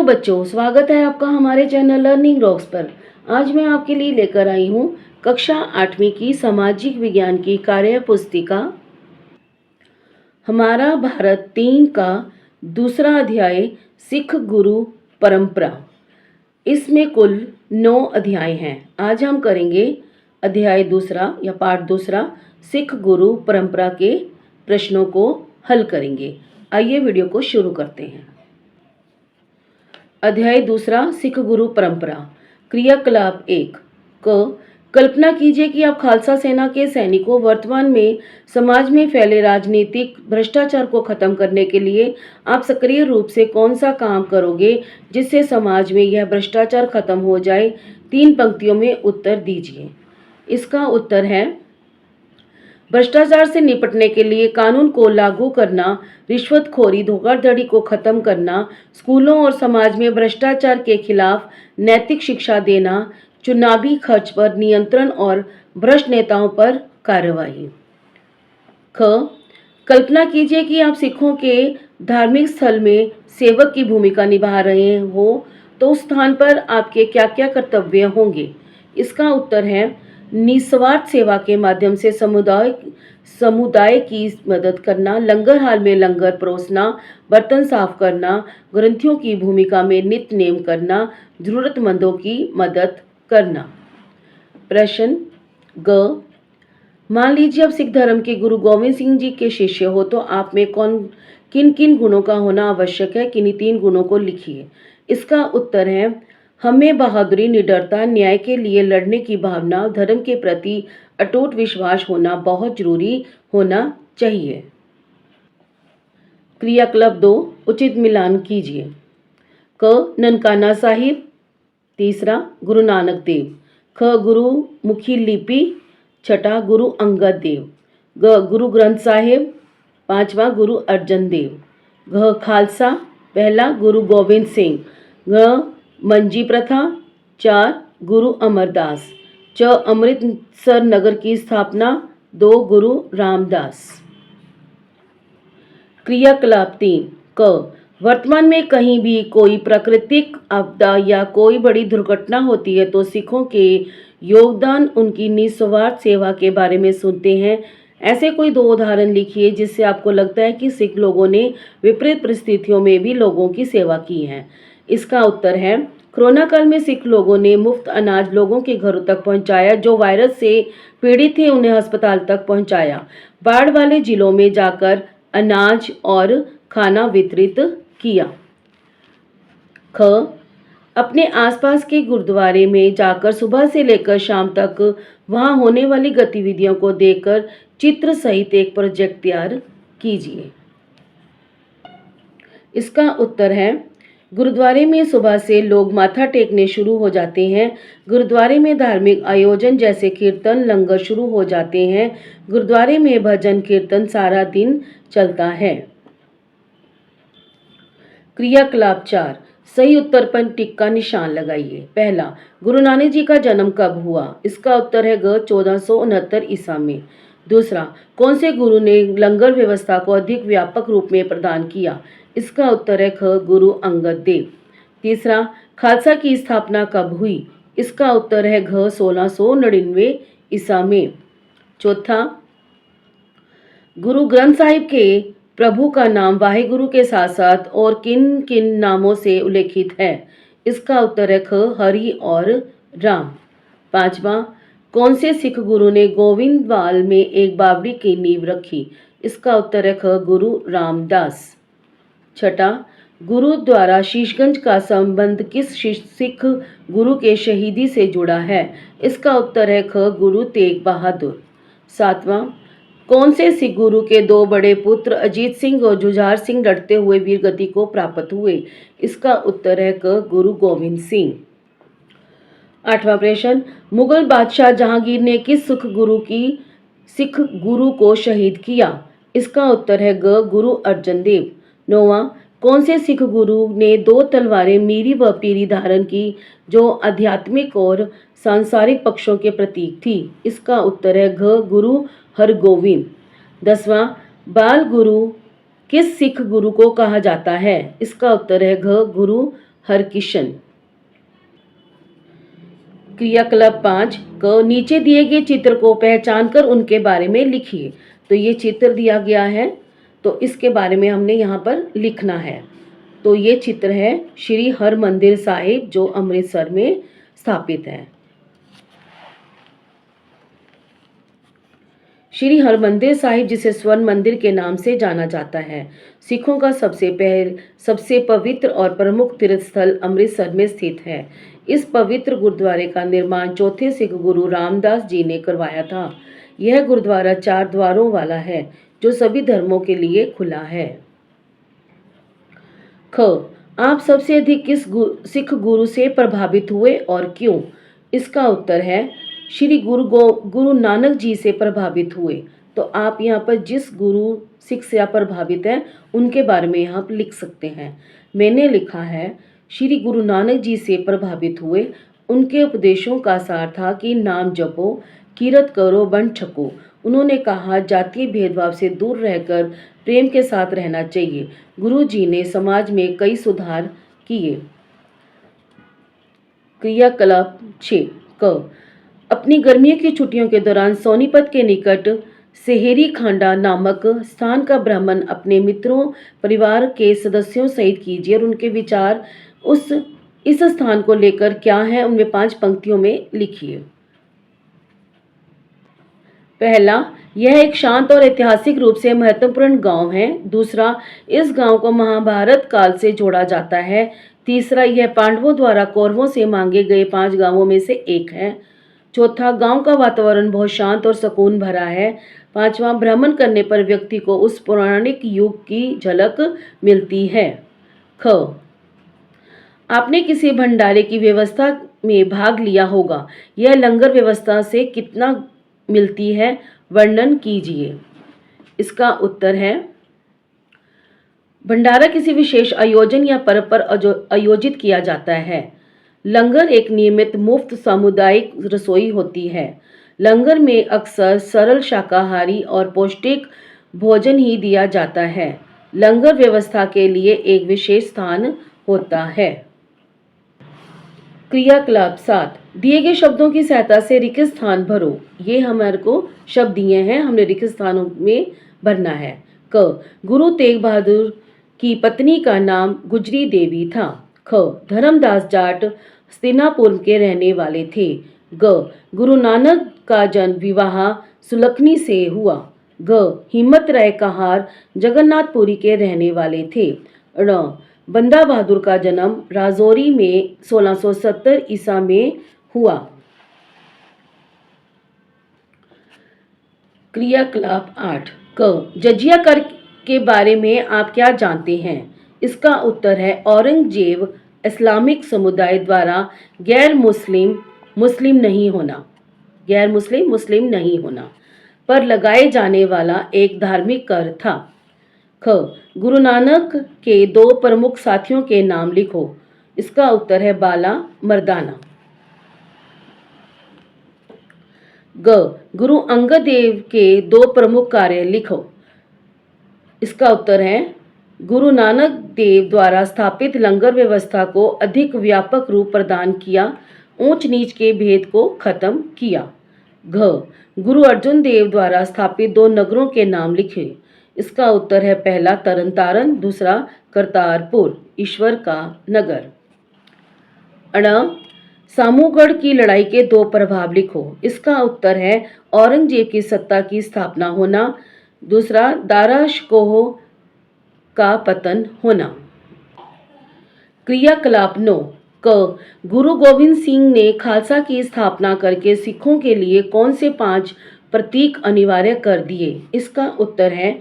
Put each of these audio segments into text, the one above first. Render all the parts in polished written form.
बच्चों, स्वागत है आपका हमारे चैनल लर्निंग रॉक्स पर। आज मैं आपके लिए लेकर आई हूँ कक्षा 8वीं की सामाजिक विज्ञान की कार्य पुस्तिका हमारा भारत 3 का दूसरा अध्याय सिख गुरु परंपरा। इसमें कुल 9 अध्याय हैं। आज हम करेंगे अध्याय दूसरा या पाठ दूसरा, सिख गुरु परंपरा के प्रश्नों को हल करेंगे। आइए वीडियो को शुरू करते हैं। अध्याय दूसरा, सिख गुरु परंपरा। क्रियाकलाप 1। कल्पना कीजिए कि आप खालसा सेना के सैनिकों वर्तमान में समाज में फैले राजनीतिक भ्रष्टाचार को खत्म करने के लिए आप सक्रिय रूप से कौन सा काम करोगे जिससे समाज में यह भ्रष्टाचार खत्म हो जाए। 3 पंक्तियों में उत्तर दीजिए। इसका उत्तर है भ्रष्टाचार से निपटने के लिए कानून को लागू करना, रिश्वतखोरी धोखाधड़ी को खत्म करना, स्कूलों और समाज में भ्रष्टाचार के खिलाफ नैतिक शिक्षा देना, चुनावी खर्च पर नियंत्रण और भ्रष्ट नेताओं पर कार्रवाई। कल्पना कीजिए कि आप सिखों के धार्मिक स्थल में सेवक की भूमिका निभा रहे हो, तो उस स्थान पर आपके क्या क्या कर्तव्य होंगे। इसका उत्तर है निस्वार्थ सेवा के माध्यम से समुदाय की मदद करना, लंगर हाल में लंगर परोसना, बर्तन साफ करना, ग्रंथियों की भूमिका में नित्य नेम करना, जरूरतमंदों की मदद करना। प्रश्न ग। मान लीजिए आप सिख धर्म के गुरु गोविंद सिंह जी के शिष्य हो, तो आप में किन किन गुणों का होना आवश्यक है। किन्हीं 3 गुणों को लिखिए। इसका उत्तर है हमें बहादुरी, निडरता, न्याय के लिए लड़ने की भावना, धर्म के प्रति अटूट विश्वास होना बहुत जरूरी होना चाहिए। क्रियाकलाप 2, उचित मिलान कीजिए। क ननकाना साहिब। तीसरा गुरु नानक देव। ख गुरु मुखी लिपि। छठा गुरु अंगद देव। ग गुरु ग्रंथ साहिब। 5वां गुरु अर्जन देव। घ खालसा। पहला गुरु गोविंद सिंह। घ मंजी प्रथा। 4 गुरु अमरदास। च अमृतसर नगर की स्थापना। 2 गुरु रामदास। क्रियाकलाप 3। क वर्तमान में कहीं भी कोई प्राकृतिक आपदा या कोई बड़ी दुर्घटना होती है तो सिखों के योगदान, उनकी निस्वार्थ सेवा के बारे में सुनते हैं। ऐसे कोई 2 उदाहरण लिखिए जिससे आपको लगता है कि सिख लोगों ने विपरीत परिस्थितियों में भी लोगों की सेवा की है। इसका उत्तर है कोरोना काल में सिख लोगों ने मुफ्त अनाज लोगों के घरों तक पहुंचाया। जो वायरस से पीड़ित थे उन्हें अस्पताल तक पहुंचाया। बाढ़ वाले जिलों में जाकर अनाज और खाना वितरित किया। ख अपने आसपास के गुरुद्वारे में जाकर सुबह से लेकर शाम तक वहां होने वाली गतिविधियों को देखकर चित्र सहित एक प्रोजेक्ट तैयार कीजिए। इसका उत्तर है गुरुद्वारे में सुबह से लोग माथा टेकने शुरू हो जाते हैं। गुरुद्वारे में धार्मिक आयोजन जैसे कीर्तन, लंगर शुरू हो जाते हैं। गुरुद्वारे में भजन कीर्तन सारा दिन चलता है। क्रियाकलाप 4। सही उत्तर पर टिक का निशान लगाइए। पहला गुरु नानक जी का जन्म कब हुआ। इसका उत्तर है ग 1469 ईसा में। दूसरा कौन से गुरु ने लंगर व्यवस्था को अधिक व्यापक रूप में प्रदान किया। इसका उत्तर है ख गुरु अंगद देव। तीसरा खालसा की स्थापना कब हुई। इसका उत्तर है घ 1699 ईसा में। चौथा गुरु ग्रंथ साहिब के प्रभु का नाम वाहेगुरु के साथ साथ और किन किन नामों से उल्लेखित है। इसका उत्तर है ख हरि और राम। 5वां कौन से सिख गुरु ने गोविंदवाल में एक बावड़ी की नींव रखी। इसका उत्तर है ख गुरु रामदास। 6ठा गुरु द्वारा शीशगंज का संबंध किस सिख गुरु के शहीदी से जुड़ा है। इसका उत्तर है ख गुरु तेग बहादुर। 7वां कौन से सिख गुरु के 2 बड़े पुत्र अजीत सिंह और जुझार सिंह लड़ते हुए वीरगति को प्राप्त हुए। इसका उत्तर है क गुरु गोविंद सिंह। 8वां प्रश्न मुगल बादशाह जहांगीर ने किस सिख गुरु को शहीद किया। इसका उत्तर है ग गुरु अर्जन देव। 9वां कौन से सिख गुरु ने 2 तलवारें मीरी व पीरी धारण की जो आध्यात्मिक और सांसारिक पक्षों के प्रतीक थी। इसका उत्तर है घ गुरु हरगोविंद। 10वां बाल गुरु किस सिख गुरु को कहा जाता है। इसका उत्तर है घ गुरु हरकिशन। क्रियाकलाप 5 क नीचे दिए गए चित्र को पहचानकर उनके बारे में लिखिए। तो ये चित्र दिया गया है, तो इसके बारे में हमने यहाँ पर लिखना है। तो ये चित्र है श्री हरमंदिर साहिब जो अमृतसर में स्थापित है। श्री हरमंदिर साहिब जिसे स्वर्ण मंदिर के नाम से जाना जाता है, सिखों का सबसे पवित्र और प्रमुख तीर्थ स्थल अमृतसर में स्थित है। इस पवित्र गुरुद्वारे का निर्माण चौथे सिख गुरु रामदास जी ने करवाया था। यह गुरुद्वारा 4 द्वारों वाला है जो सभी धर्मों के लिए खुला है। ख आप सबसे अधिक किस सिख गुरु से प्रभावित हुए और क्यों? इसका उत्तर है श्री गुरु नानक जी से प्रभावित हुए। तो आप यहाँ पर जिस गुरु सिख से प्रभावित हैं उनके बारे में यहाँ पर लिख सकते हैं। मैंने लिखा है श्री गुरु नानक जी से प्रभावित हुए। उनके उपदेशों का सार था कि नाम जपो, कीरत करो, बन छको। उन्होंने कहा जातीय भेदभाव से दूर रहकर प्रेम के साथ रहना चाहिए। गुरु जी ने समाज में कई सुधार किए। क्रियाकलाप 6 क अपनी गर्मियों की छुट्टियों के दौरान सोनीपत के निकट सेहेरी खांडा नामक स्थान का भ्रमण अपने मित्रों, परिवार के सदस्यों सहित कीजिए और उनके विचार इस स्थान को लेकर क्या है उनमें 5 पंक्तियों में लिखिए। पहला, यह एक शांत और ऐतिहासिक रूप से महत्वपूर्ण गांव है। दूसरा, इस गांव को महाभारत काल से जोड़ा जाता है। तीसरा, यह पांडवों द्वारा कौरवों से मांगे गए 5 गांवों में से एक है। चौथा, गांव का वातावरण बहुत शांत और सुकून भरा है। पांचवा, भ्रमण करने पर व्यक्ति को उस पौराणिक युग की झलक मिलती है। ख आपने किसी भंडारे की व्यवस्था में भाग लिया होगा। यह लंगर व्यवस्था से कितना मिलती है, वर्णन कीजिए। इसका उत्तर है भंडारा किसी विशेष आयोजन या पर्व पर आयोजित किया जाता है। लंगर एक नियमित मुफ्त सामुदायिक रसोई होती है। लंगर में अक्सर सरल शाकाहारी और पौष्टिक भोजन ही दिया जाता है। लंगर व्यवस्था के लिए एक विशेष स्थान होता है। क्रियाकलाप 7 दिए गए शब्दों की सहायता से रिक्त स्थान भरो। ये हमारे को शब्द दिए हैं, हमने रिक्त स्थानों में भरना है। क गुरु तेग बहादुर की पत्नी का नाम गुजरी देवी था। ख धर्मदास जाट हस्तिनापुर के रहने वाले थे। ग गुरु नानक का जन्म विवाह सुलखनी से हुआ। ग हिम्मत राय कहार जगन्नाथपुरी के रहने वाले थे। ण बंदा बहादुर का जन्म राजौरी में 1670 ईसा में हुआ। क्रियाकलाप 8 क जजिया कर के बारे में आप क्या जानते हैं? इसका उत्तर है औरंगजेब इस्लामिक समुदाय द्वारा गैर मुस्लिम नहीं होना पर लगाए जाने वाला एक धार्मिक कर था। ख गुरु नानक के 2 प्रमुख साथियों के नाम लिखो। इसका उत्तर है बाला मर्दाना। ग गुरु अंगद देव के 2 प्रमुख कार्य लिखो। इसका उत्तर है गुरु नानक देव द्वारा स्थापित लंगर व्यवस्था को अधिक व्यापक रूप प्रदान किया, ऊंच नीच के भेद को खत्म किया। घ गुरु अर्जुन देव द्वारा स्थापित 2 नगरों के नाम लिखे। इसका उत्तर है पहला तरनतारन, दूसरा करतारपुर ईश्वर का नगर। अण सामूगढ़ की लड़ाई के 2 प्रभाव लिखो। इसका उत्तर है औरंगजेब की सत्ता की स्थापना होना, दूसरा दारा शिकोह का पतन होना। क्रियाकलाप 9 क गुरु गोविंद सिंह ने खालसा की स्थापना करके सिखों के लिए कौन से 5 प्रतीक अनिवार्य कर दिए? इसका उत्तर है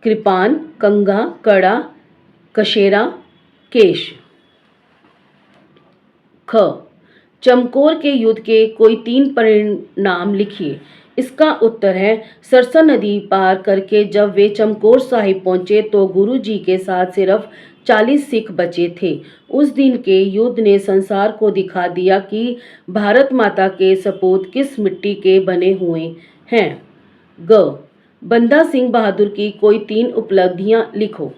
कृपान, कंघा, कड़ा, कशेरा, केश। ख चमकौर के युद्ध के कोई 3 परिणाम लिखिए। इसका उत्तर है सरसा नदी पार करके जब वे चमकौर साहिब पहुंचे तो गुरु जी के साथ सिर्फ 40 सिख बचे थे। उस दिन के युद्ध ने संसार को दिखा दिया कि भारत माता के सपूत किस मिट्टी के बने हुए हैं। ग बंदा सिंह बहादुर की कोई 3 उपलब्धियां लिखो।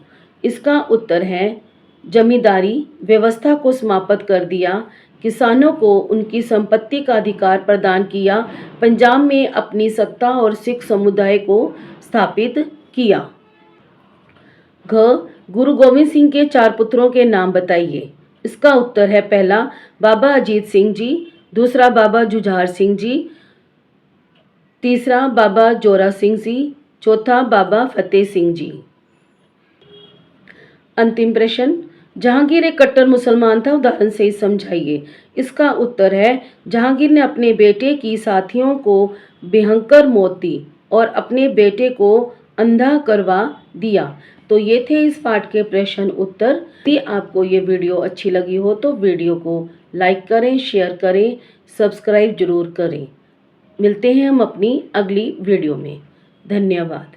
इसका उत्तर है जमींदारी व्यवस्था को समाप्त कर दिया, किसानों को उनकी संपत्ति का अधिकार प्रदान किया, पंजाब में अपनी सत्ता और सिख समुदाय को स्थापित किया। घ गुरु गोविंद सिंह के 4 पुत्रों के नाम बताइए। इसका उत्तर है पहला बाबा अजीत सिंह जी, दूसरा बाबा जुझार सिंह जी, तीसरा बाबा जोरा सिंह जी, चौथा बाबा फतेह सिंह जी। अंतिम प्रश्न, जहांगीर एक कट्टर मुसलमान था, उदाहरण से समझाइए। इसका उत्तर है जहांगीर ने अपने बेटे की साथियों को भयंकर मौत दी और अपने बेटे को अंधा करवा दिया। तो ये थे इस पाठ के प्रश्न उत्तर। यदि आपको ये वीडियो अच्छी लगी हो तो वीडियो को लाइक करें, शेयर करें, सब्सक्राइब जरूर करें। मिलते हैं हम अपनी अगली वीडियो में। धन्यवाद।